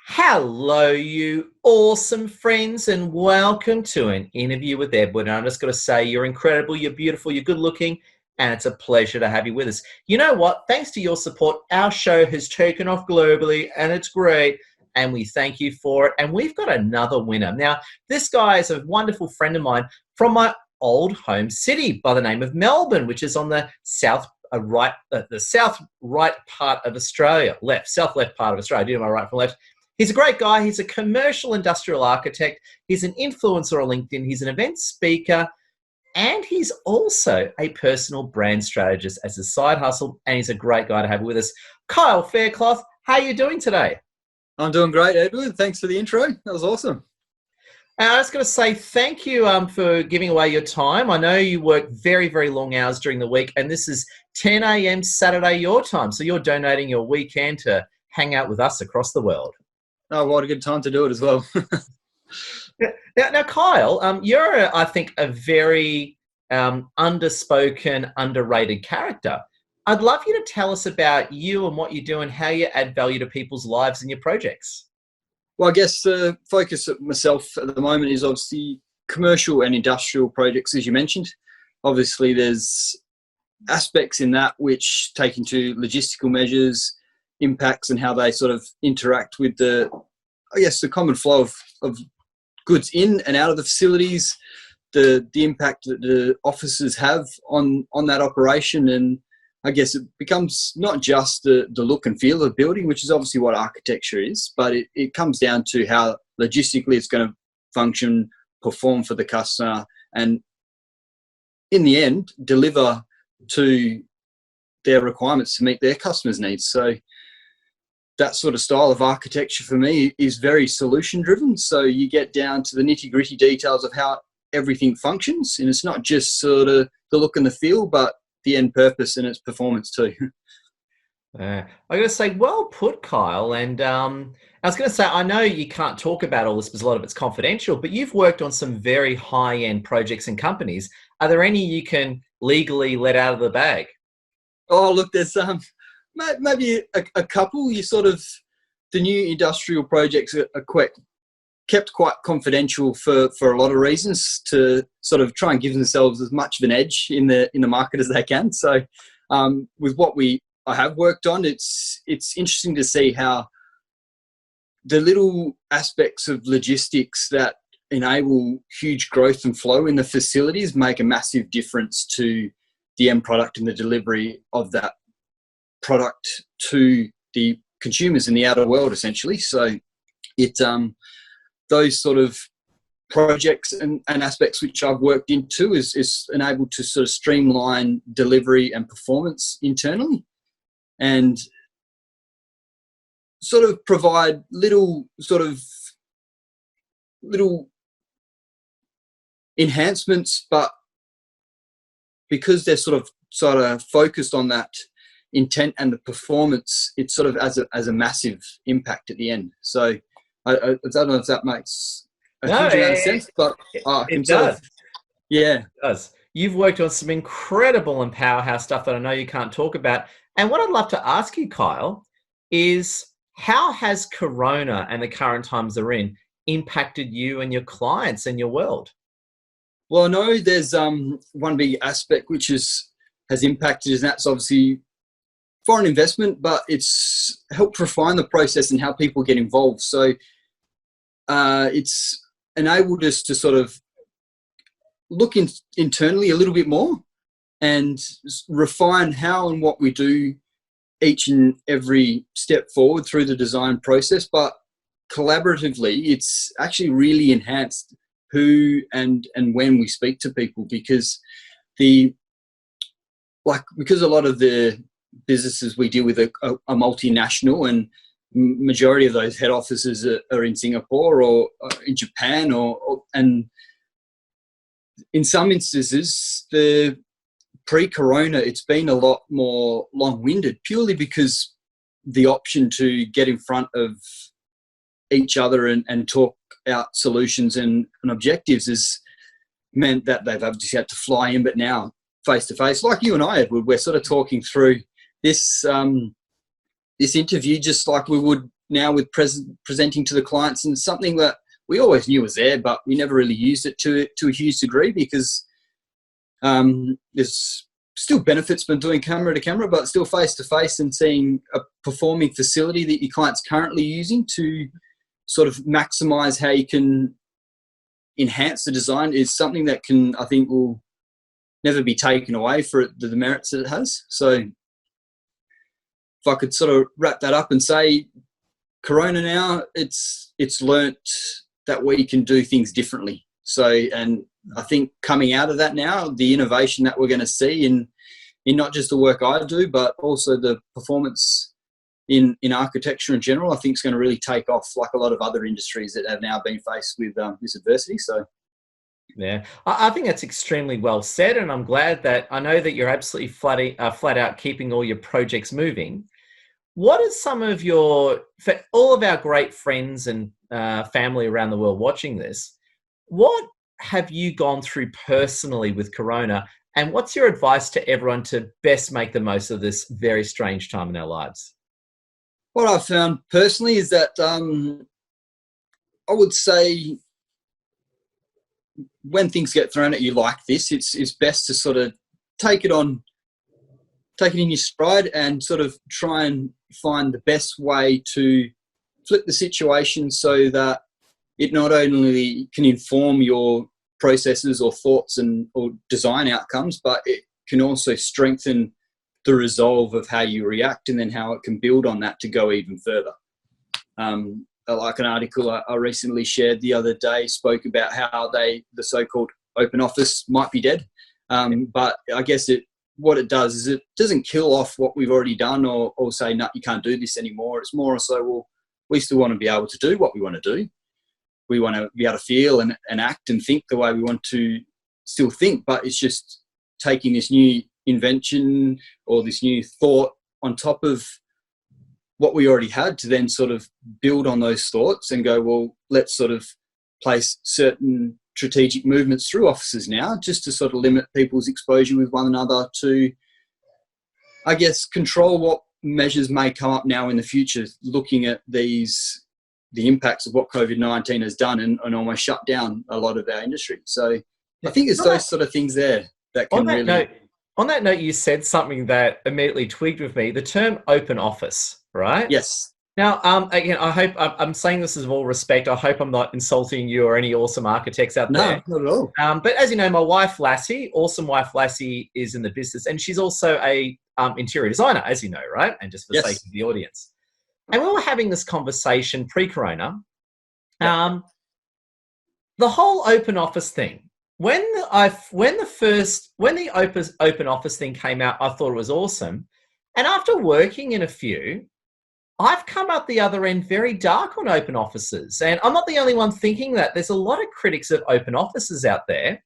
Hello, you awesome friends, and welcome to an interview with Edward. And I'm just going to say you're incredible, you're beautiful, you're good looking, and it's a pleasure to have you with us. You know what? Thanks to your support, our show has taken off globally, and it's great. And we thank you for it. And we've got another winner. Now, this guy is a wonderful friend of mine from my old home city by the name of Melbourne, which is on the south right part of Australia, south left part of Australia. Do you know my right from left? He's a great guy. He's a commercial industrial architect. He's an influencer on LinkedIn. He's an event speaker. And he's also a personal brand strategist as a side hustle. And he's a great guy to have with us. Kyle Fairclough, how are you doing today? I'm doing great, Edward. Thanks for the intro. That was awesome. I was going to say thank you for giving away your time. I know you work very, very long hours during the week. And this is 10 a.m. Saturday your time. So you're donating your weekend to hang out with us across the world. Oh, what a good time to do it as well. Now, Kyle, you're, I think, a very underspoken, underrated character. I'd love you to tell us about you and what you do and how you add value to people's lives and your projects. Well, I guess the focus of myself at the moment is obviously commercial and industrial projects, as you mentioned. Obviously, there's aspects in that which take into logistical measures, impacts and how they sort of interact with the common flow of goods in and out of the facilities, the impact that the offices have on that operation. And I guess it becomes not just the look and feel of the building, which is obviously what architecture is, but it comes down to how logistically it's going to function, perform for the customer, and in the end, deliver to their requirements to meet their customers' needs. So that sort of style of architecture for me is very solution driven. So you get down to the nitty gritty details of how everything functions. And it's not just sort of the look and the feel, but the end purpose and its performance too. I got to say, well put, Kyle. And I was going to say, I know you can't talk about all this because a lot of it's confidential, but you've worked on some very high end projects and companies. Are there any you can legally let out of the bag? Oh, look, there's maybe a couple. The new industrial projects are kept quite confidential for a lot of reasons, to sort of try and give themselves as much of an edge in the market as they can. So with what I have worked on, it's interesting to see how the little aspects of logistics that enable huge growth and flow in the facilities make a massive difference to the end product and the delivery of that product to the consumers in the outer world, essentially. So those sort of projects and aspects which I've worked into is enabled to sort of streamline delivery and performance internally, and sort of provide little enhancements, but because they're sort of focused on that intent and the performance, it sort of as a massive impact at the end. So I don't know if that makes a huge amount of sense, but it does. Yeah, it does. You've worked on some incredible and powerhouse stuff that I know you can't talk about. And what I'd love to ask you, Kyle, is how has Corona and the current times they're in impacted you and your clients and your world? Well, I know there's one big aspect which has impacted, and that's obviously foreign investment, but it's helped refine the process and how people get involved. So it's enabled us to sort of look internally a little bit more and refine how and what we do each and every step forward through the design process. But collaboratively, it's actually really enhanced who and when we speak to people, because a lot of the businesses we deal with are multinational, and majority of those head offices are in Singapore or in Japan, and in some instances, the pre-corona, it's been a lot more long-winded, purely because the option to get in front of each other and talk out solutions and objectives has meant that they've obviously had to fly in. But now, face to face, like you and I, Edward, we're sort of talking through this interview just like we would now with presenting to the clients, and something that we always knew was there, but we never really used it to a huge degree, because there's still benefits from doing camera to camera, but still face to face, and seeing a performing facility that your client's currently using to sort of maximize how you can enhance the design is something that I think will never be taken away for the merits that it has. So if I could sort of wrap that up and say, Corona now, it's learnt that we can do things differently. So, and I think coming out of that now, the innovation that we're going to see in not just the work I do, but also the performance in architecture in general, I think is going to really take off, like a lot of other industries that have now been faced with this adversity. So, yeah, I think that's extremely well said, and I'm glad that I know that you're absolutely flat out keeping all your projects moving. What are some of for all of our great friends and family around the world watching this, what have you gone through personally with Corona, and what's your advice to everyone to best make the most of this very strange time in our lives? What I've found personally is that I would say when things get thrown at you like this, it's best to sort of take it in your stride and sort of try and find the best way to flip the situation so that it not only can inform your processes or thoughts or design outcomes, but it can also strengthen the resolve of how you react, and then how it can build on that to go even further. Like an article I recently shared the other day spoke about how the so-called open office might be dead. But I guess what it does is it doesn't kill off what we've already done or say, no, you can't do this anymore. It's more so, well, we still want to be able to do what we want to do. We want to be able to feel and act and think the way we want to still think, but it's just taking this new invention or this new thought on top of what we already had to then sort of build on those thoughts and go, well, let's sort of place certain strategic movements through offices now, just to sort of limit people's exposure with one another, to, I guess, control what measures may come up now in the future, looking at the impacts of what COVID-19 has done and almost shut down a lot of our industry. So I think it's those sort of things there that can really... On that note, you said something that immediately twigged with me, the term open office, right? Yes. Now, again, I hope I'm saying this with all respect. I hope I'm not insulting you or any awesome architects out there. No, not at all. But as you know, my wife, Lassie, awesome wife, Lassie, is in the business, and she's also a interior designer, as you know, right? And just for the sake of the audience. And we were having this conversation pre-corona. The whole open office thing. When the open office thing came out, I thought it was awesome. And after working in a few, I've come up the other end very dark on open offices. And I'm not the only one thinking that. There's a lot of critics of open offices out there.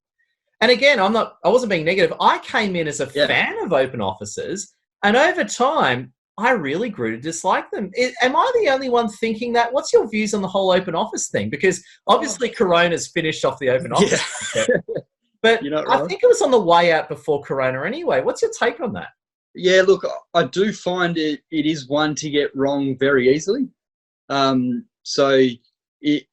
And again, I wasn't being negative. I came in as a fan of open offices, and over time, I really grew to dislike them. Am I the only one thinking that? What's your views on the whole open office thing? Because obviously Corona's finished off the open office concept, but I think it was on the way out before Corona anyway. What's your take on that? Yeah, look, I do find it is one to get wrong very easily. So it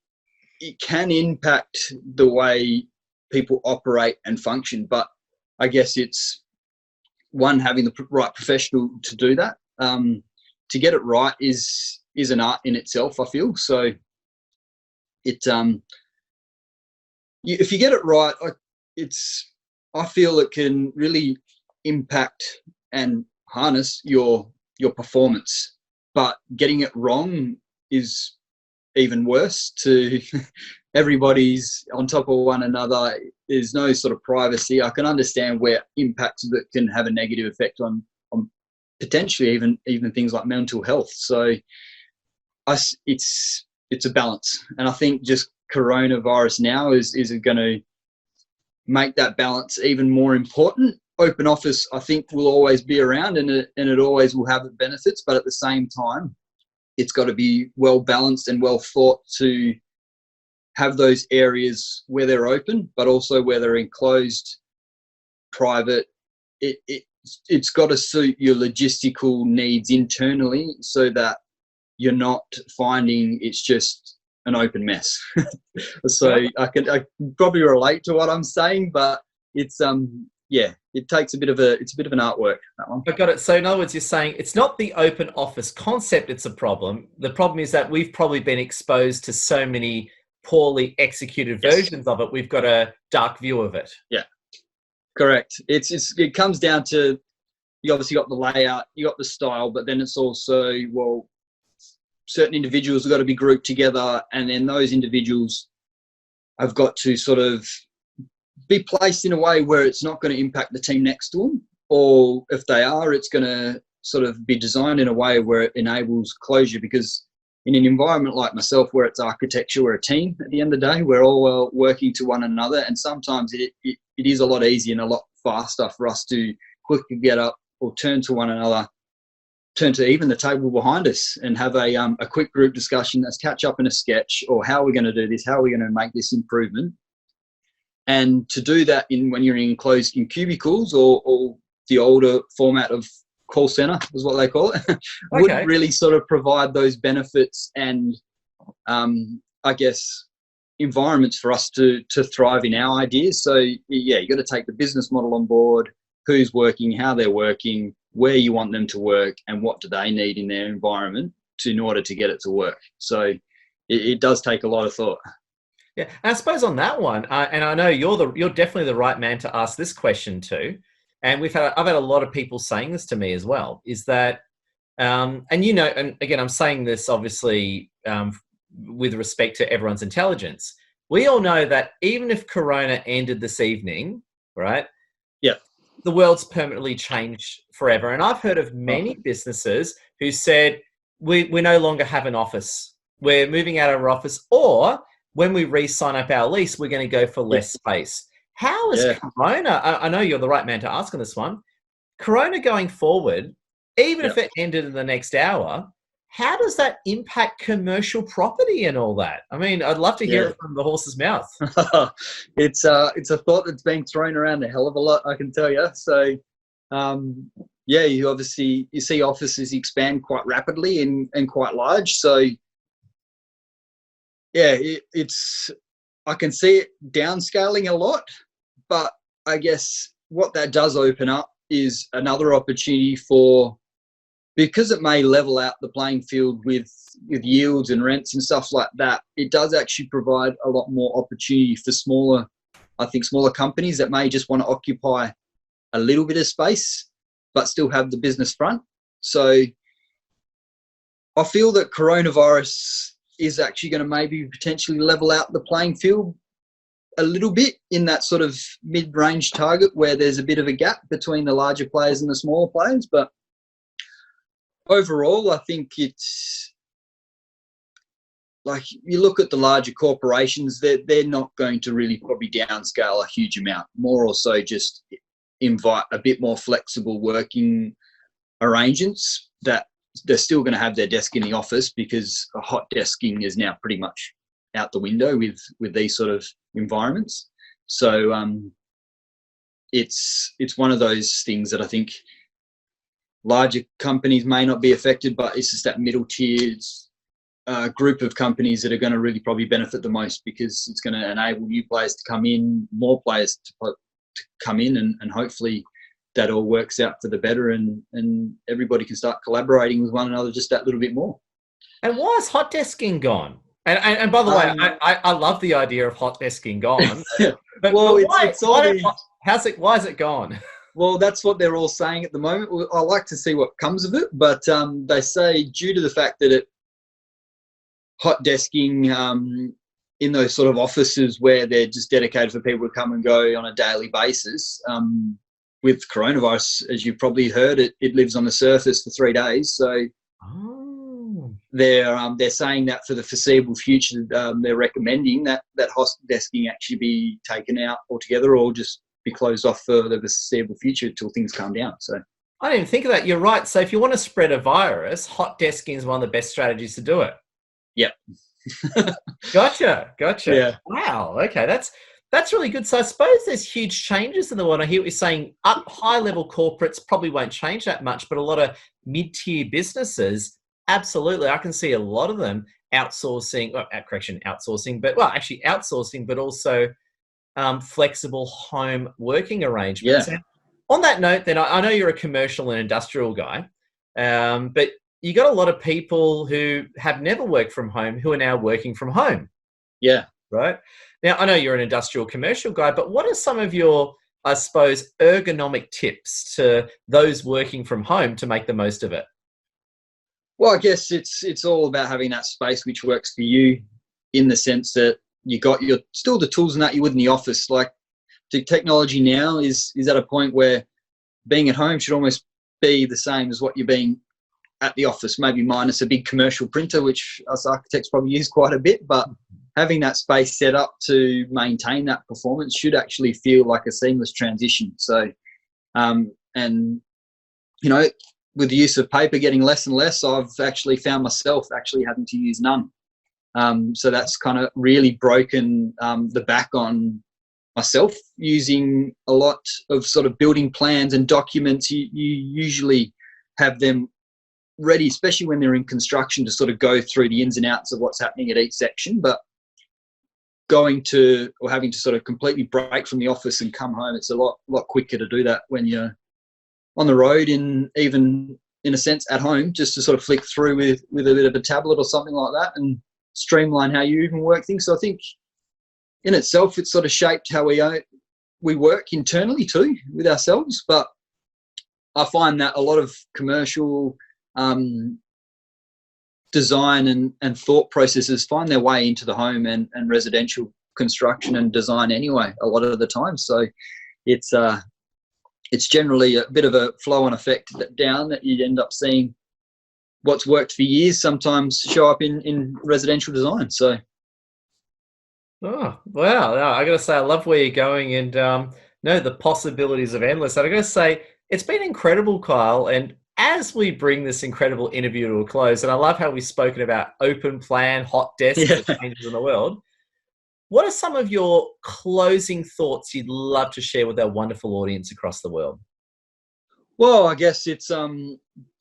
can impact the way people operate and function, but I guess it's one, having the right professional to do that. To get it right is an art in itself, I feel. So if you get it right, I feel it can really impact and harness your performance. But getting it wrong is even worse. To everybody's on top of one another. There's no sort of privacy. I can understand where impacts that can have a negative effect on potentially even things like mental health. So it's a balance, and I think just coronavirus now is going to make that balance even more important. Open office, I think, will always be around, and it always will have benefits, but at the same time, it's got to be well balanced and well thought to have those areas where they're open, but also where they're enclosed, private. It's got to suit your logistical needs internally, so that you're not finding it's just an open mess. So I can probably relate to what I'm saying, but it's it takes a bit of an artwork, that one. I got it. So in other words, you're saying it's not the open office concept it's a problem. The problem is that we've probably been exposed to so many poorly executed versions of it. We've got a dark view of it. Yeah, correct. It comes down to, you obviously got the layout, you got the style, but then it's also, well, certain individuals have got to be grouped together, and then those individuals have got to sort of be placed in a way where it's not going to impact the team next to them, or if they are, it's going to sort of be designed in a way where it enables closure. Because in an environment like myself, where it's architecture, we're a team at the end of the day, we're all working to one another, and sometimes it is a lot easier and a lot faster for us to quickly get up or turn to one another, turn to even the table behind us, and have a quick group discussion. Let's catch up in a sketch, or how are we going to do this? How are we going to make this improvement? And to do that when you're in cubicles, or the older format of call center is what they call it, wouldn't really sort of provide those benefits and I guess environments for us to thrive in our ideas. So yeah, you got to take the business model on board, who's working, how they're working, where you want them to work, and what do they need in their environment in order to get it to work. So it does take a lot of thought. Yeah, and I suppose on that one, and I know you're definitely the right man to ask this question to, and I've had a lot of people saying this to me as well, is that, and again, I'm saying this obviously with respect to everyone's intelligence. We all know that even if Corona ended this evening, right? Yeah. The world's permanently changed forever. And I've heard of many businesses who said, we no longer have an office. We're moving out of our office, or when we re-sign up our lease, we're going to go for less space. How is Corona, I know you're the right man to ask on this one, Corona going forward, even if it ended in the next hour, how does that impact commercial property and all that? I mean, I'd love to hear it from the horse's mouth. It's a thought that's being thrown around a hell of a lot, I can tell you. So, you see offices expand quite rapidly and quite large. So, yeah, I can see it downscaling a lot, but I guess what that does open up is another opportunity because it may level out the playing field with yields and rents and stuff like that. It does actually provide a lot more opportunity for smaller companies that may just want to occupy a little bit of space, but still have the business front. So I feel that coronavirus is actually going to maybe potentially level out the playing field a little bit in that sort of mid-range target where there's a bit of a gap between the larger players and the smaller players. But overall, I think it's like, you look at the larger corporations, they're not going to really probably downscale a huge amount, more or so just invite a bit more flexible working arrangements, that they're still going to have their desk in the office, because hot desking is now pretty much out the window with these sort of environments. So it's one of those things that I think larger companies may not be affected, but it's just that middle tier group of companies that are going to really probably benefit the most, because it's going to enable new players to come in, more players to come in, and hopefully that all works out for the better, and everybody can start collaborating with one another just that little bit more. And why is hot desking gone? And by the way, I love the idea of hot desking gone. But why is it gone? Well, that's what they're all saying at the moment. I like to see what comes of it, but they say due to the fact that hot desking in those sort of offices where they're just dedicated for people to come and go on a daily basis, with coronavirus, as you probably heard, it lives on the surface for 3 days. So they're saying that for the foreseeable future, they're recommending that hot desking actually be taken out altogether, or just be closed off for the foreseeable future until things calm down. So I didn't even think of that. You're right. So if you want to spread a virus, hot desking is one of the best strategies to do it. Yeah. Gotcha. Yeah. Wow. Okay. That's really good. So I suppose there's huge changes in the world. I hear what you're saying. Up high level corporates probably won't change that much, but a lot of mid-tier businesses, Absolutely. I can see a lot of them outsourcing, well, outsourcing, but well, actually outsourcing, but also flexible home working arrangements. Yeah, And on that note, then I know you're a commercial and industrial guy, but you got a lot of people who have never worked from home who are now working from home, yeah. right? Now, I know you're an industrial commercial guy, but what are some of your, I suppose, ergonomic tips to those working from home to make the most of it? Well, I guess it's all about having that space which works for you, in the sense that you got your still the tools and that you would in the office. Like, the technology now is at a point where being at home should almost be the same as what you're being at the office, maybe minus a big commercial printer, which us architects probably use quite a bit. But having that space set up to maintain that performance should actually feel like a seamless transition. So, and you know, with the use of paper getting less and less, I've actually found myself actually having to use none. So that's kind of really broken the back on myself using a lot of sort of building plans and documents. You usually have them ready, especially when they're in construction, to sort of go through the ins and outs of what's happening at each section. But going to, or having to sort of completely break from the office and come home, it's a lot quicker to do that when you're on the road, in even in a sense at home, just to sort of flick through with a bit of a tablet or something like that and streamline how you even work things. So I think in itself, it's sort of shaped how we work internally too with ourselves. But I find that a lot of commercial design and thought processes find their way into the home and residential construction and design anyway, a lot of the time. So it's generally a bit of a flow-on effect down, that you end up seeing what's worked for years sometimes show up in residential design. So, Oh, wow. No, I got to say, I love where you're going, and no, the possibilities are endless. And I got to say, it's been incredible, Kyle. And as we bring this incredible interview to a close, and I love how we've spoken about open plan, hot desk, yeah. and the changes in the world, what are some of your closing thoughts you'd love to share with our wonderful audience across the world? Well, I guess it's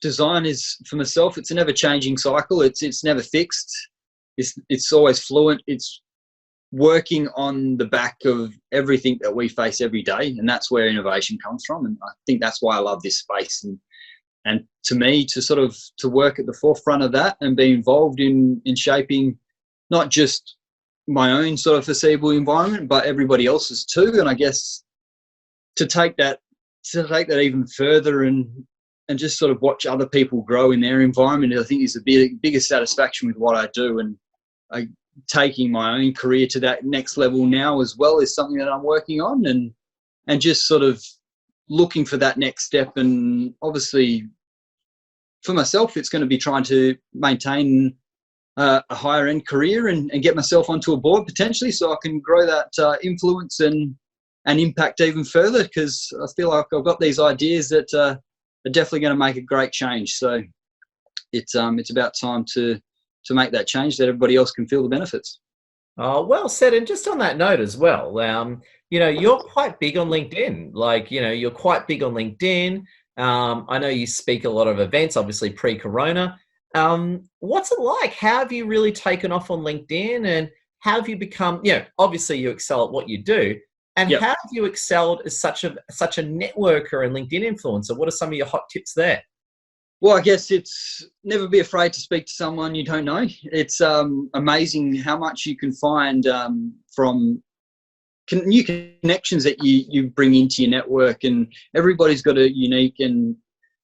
design is, for myself, it's an ever-changing cycle. It's never fixed. It's always fluent. It's working on the back of everything that we face every day, and that's where innovation comes from. And I think that's why I love this space. And to me, to work at the forefront of that and be involved in shaping not just my own sort of foreseeable environment, but everybody else's too. And I guess to take that even further and just sort of watch other people grow in their environment, I think is the biggest satisfaction with what I do. And taking my own career to that next level now as well is something that I'm working on, and just sort of looking for that next step. And obviously for myself, it's going to be trying to maintain a higher end career and get myself onto a board potentially, so I can grow that influence and impact even further, because I feel like I've got these ideas that are definitely going to make a great change. So it's about time to make that change, that everybody else can feel the benefits. Oh, well said. And just on that note as well, you're quite big on LinkedIn. You're quite big on LinkedIn. I know you speak a lot of events, obviously pre-corona. What's it like? How have you really taken off on LinkedIn, and how have you become, obviously you excel at what you do, and Yep. how have you excelled as such a networker and LinkedIn influencer? What are some of your hot tips there? Well, I guess it's never be afraid to speak to someone you don't know. It's amazing how much you can find from new connections that you bring into your network, and everybody's got a unique and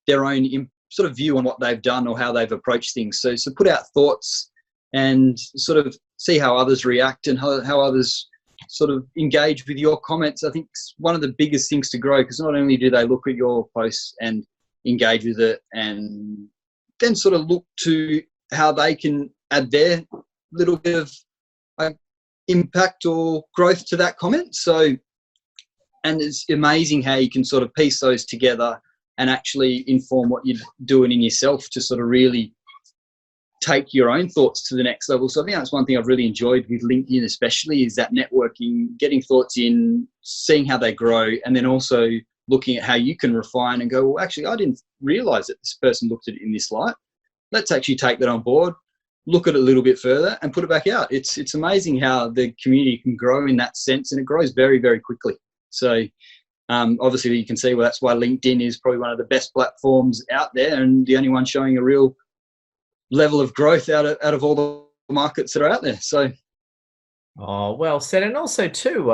their own sort of view on what they've done or how they've approached things. So put out thoughts and sort of see how others react and how others sort of engage with your comments. I think it's one of the biggest things to grow, because not only do they look at your posts and engage with it, and then sort of look to how they can add their little bit of impact or growth to that comment. So, and it's amazing how you can sort of piece those together and actually inform what you're doing in yourself to sort of really take your own thoughts to the next level. So I think that's one thing I've really enjoyed with LinkedIn, especially, is that networking, getting thoughts in, seeing how they grow, and then also looking at how you can refine and go, well, actually, I didn't realize that this person looked at it in this light. let's actually take that on board, look at it a little bit further, and put it back out. It's amazing how the community can grow in that sense, and it grows very, very quickly. So obviously you can see, well, that's why LinkedIn is probably one of the best platforms out there, and the only one showing a real level of growth out of all the markets that are out there. So, oh, well said. And also too,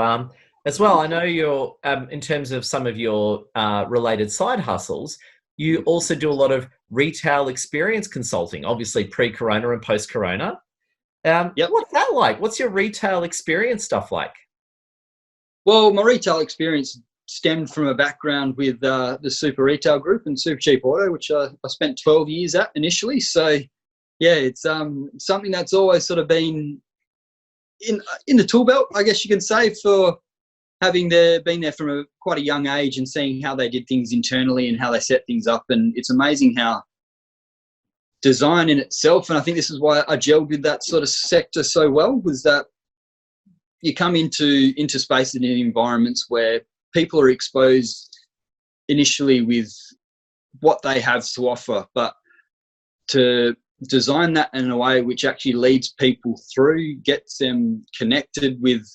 as well, I know you're in terms of some of your related side hustles, you also do a lot of retail experience consulting, obviously pre-corona and post-corona. yep. What's that like? What's your retail experience stuff like? Well, my retail experience stemmed from a background with the Super Retail Group and Super Cheap Auto, which I spent 12 years at initially. So, yeah, it's something that's always sort of been in the tool belt, I guess you can say, for having been there from quite a young age and seeing how they did things internally and how they set things up. And it's amazing how design in itself, and I think this is why I gelled with that sort of sector so well, was that you come into spaces and environments where people are exposed initially with what they have to offer, but to design that in a way which actually leads people through, gets them connected with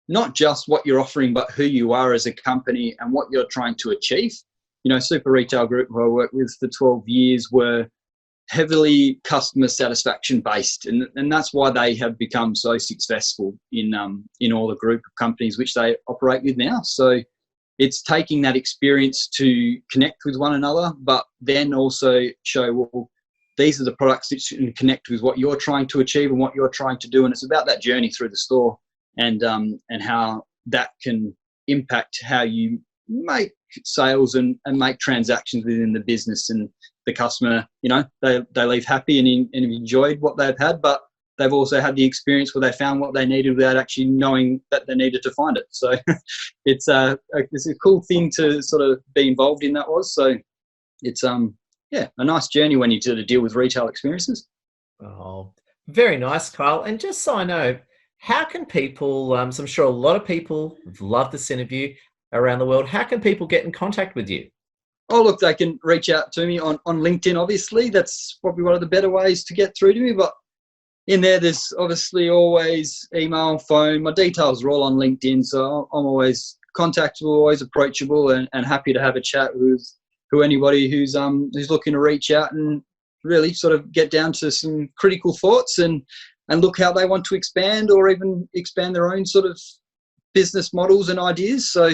not just what you're offering, but who you are as a company and what you're trying to achieve. You know, Super Retail Group, who I worked with for 12 years, were heavily customer satisfaction based, and that's why they have become so successful in all the group of companies which they operate with now. So it's taking that experience to connect with one another, but then also show, well, these are the products that you can connect with what you're trying to achieve and what you're trying to do, and it's about that journey through the store and how that can impact how you make sales and make transactions within the business. And the customer, you know, they leave happy and enjoyed what they've had, but they've also had the experience where they found what they needed without actually knowing that they needed to find it. So it's a cool thing to sort of be involved in. That was, so it's a nice journey when you sort of deal with retail experiences. Oh, very nice, Kyle. And just so I know, how can people, so I'm sure a lot of people have loved this interview around the world, how can people get in contact with you? Oh, look, they can reach out to me on LinkedIn, obviously. That's probably one of the better ways to get through to me. But in there's obviously always email and phone. My details are all on LinkedIn, so I'm always contactable, always approachable, and happy to have a chat with anybody who's looking to reach out and really sort of get down to some critical thoughts and look how they want to expand or even expand their own sort of business models and ideas. So,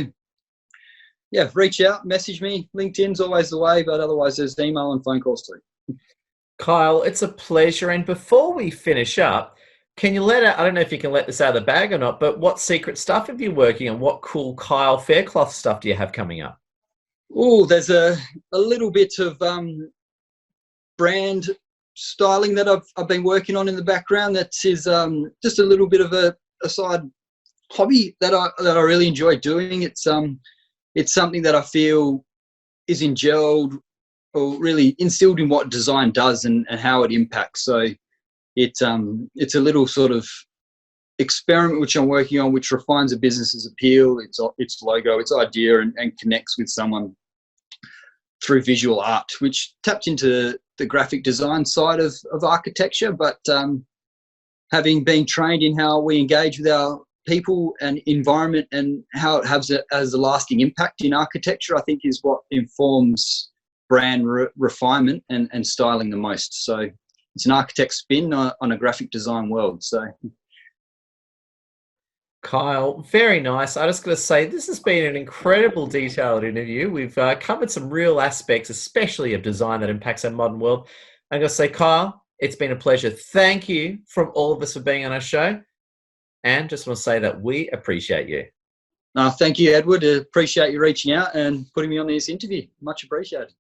yeah, reach out, message me. LinkedIn's always the way, but otherwise there's email and phone calls too. Kyle, it's a pleasure. And before we finish up, can you I don't know if you can let this out of the bag or not, but what secret stuff have you working on? What cool Kyle Fairclough stuff do you have coming up? Oh, there's a little bit of brand styling that I've been working on in the background. That is just a little bit of a side hobby that I really enjoy doing. It's something that I feel is ingelled or really instilled in what design does and how it impacts. So it's a little sort of experiment which I'm working on, which refines a business's appeal, its logo, its idea, and connects with someone through visual art, which taps into the graphic design side of architecture. But having been trained in how we engage with our people and environment and how it has a lasting impact in architecture, I think is what informs brand refinement and styling the most. So it's an architect's spin on a graphic design world. So, Kyle, very nice. I just got to say, this has been an incredible detailed interview. We've covered some real aspects, especially of design that impacts our modern world. I'm going to say, Kyle, it's been a pleasure. Thank you from all of us for being on our show. And just want to say that we appreciate you. Thank you, Edward. Appreciate you reaching out and putting me on this interview. Much appreciated.